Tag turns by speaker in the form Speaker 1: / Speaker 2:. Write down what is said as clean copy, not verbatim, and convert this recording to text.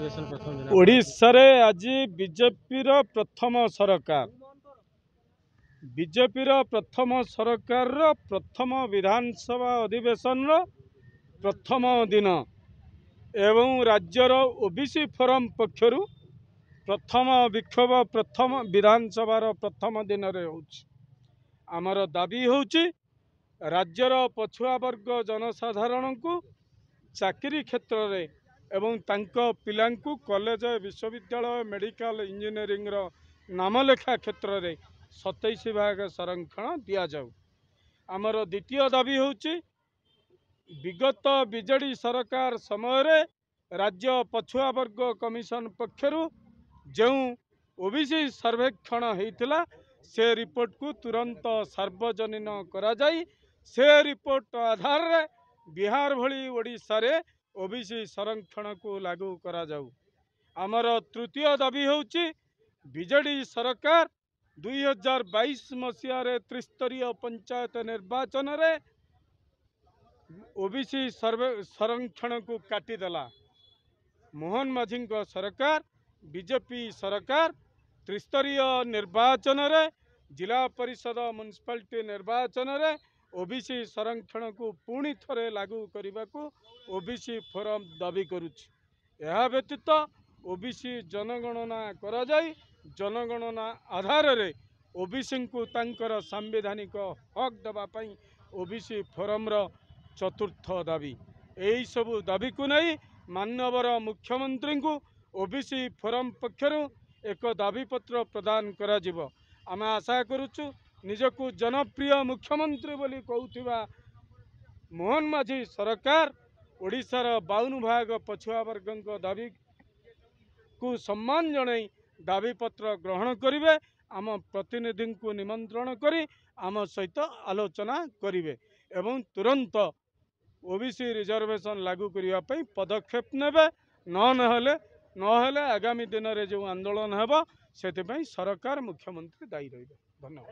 Speaker 1: अधिवेशन प्रथम दिन
Speaker 2: ओडिशा रे आज बीजेपी प्रथम सरकार प्रथम सरकार प्रथम विधानसभा अधिवेशन प्रथम दिन एवं राज्यर ओबीसी फोरम पक्षर प्रथम विक्षोभ प्रथम विधानसभा प्रथम दिन रे आमर दाबी होउची राज्यर पछुआ वर्ग जनसाधारण को चाकरी क्षेत्र रे एवं तांको पिलांकु कॉलेज विश्वविद्यालय मेडिकल इंजीनियरिंग रो नामलेखा क्षेत्र रे 27 भाग संरक्षण दिया जाऊ। आमर द्वितीय दाबी होउची विगत बीजेडी सरकार समय रे राज्य पछुआ वर्ग कमिशन पक्षर जो ओबीसी सर्वेक्षण होइतिला से रिपोर्ट को तुरंत सार्वजनीन करा जाई से रिपोर्ट आधार रे बिहार भली ओडिशा रे ओबीसी संरक्षण को लागू करा जाऊ। आमर तृतीय दाबी होउची बीजेडी सरकार 2022 मसीह रे त्रिस्तरीय पंचायत निर्वाचन रे ओबीसी संरक्षण को काटिदेला। मोहन माझी सरकार बीजेपी सरकार त्रिस्तरीय निर्वाचन रे जिला परिषद म्युनिसिपालिटी निर्वाचन रे ओबीसी संरक्षण को पुणी थरे लागू करने को ओबीसी फोरम दाबी करुछि। यह व्यतीत ओबीसी जनगणना करा जाई जनगणना आधार रे ओबीसी को तांकर संवैधानिक हक देबा पई ओबीसी फोरम रो चतुर्थ दाबी। एही सबु दाबी को नहीं माननीय मुख्यमंत्री को ओबीसी फोरम पक्षर एक दाबी पत्र प्रदान करा जिवो। आमे आशा करुछु निजकू जनप्रिय मुख्यमंत्री बोली कहूथिबा मोहन माझी सरकार ओडिशार 52 भाग पछुआ वर्ग दाबी को सम्मान जणाई दाबी पत्र ग्रहण करिवे। आम प्रतिनिधि को निमंत्रण करी आम सहित आलोचना करिवे एवं तुरंत ओबीसी रिजर्वेशन लागू करिवा पई पदक्षेप नेबे। नहेले आगामी दिन रे जो आंदोलन हेबो सेति पई सरकार मुख्यमंत्री दायी रहिबे। धन्यवाद।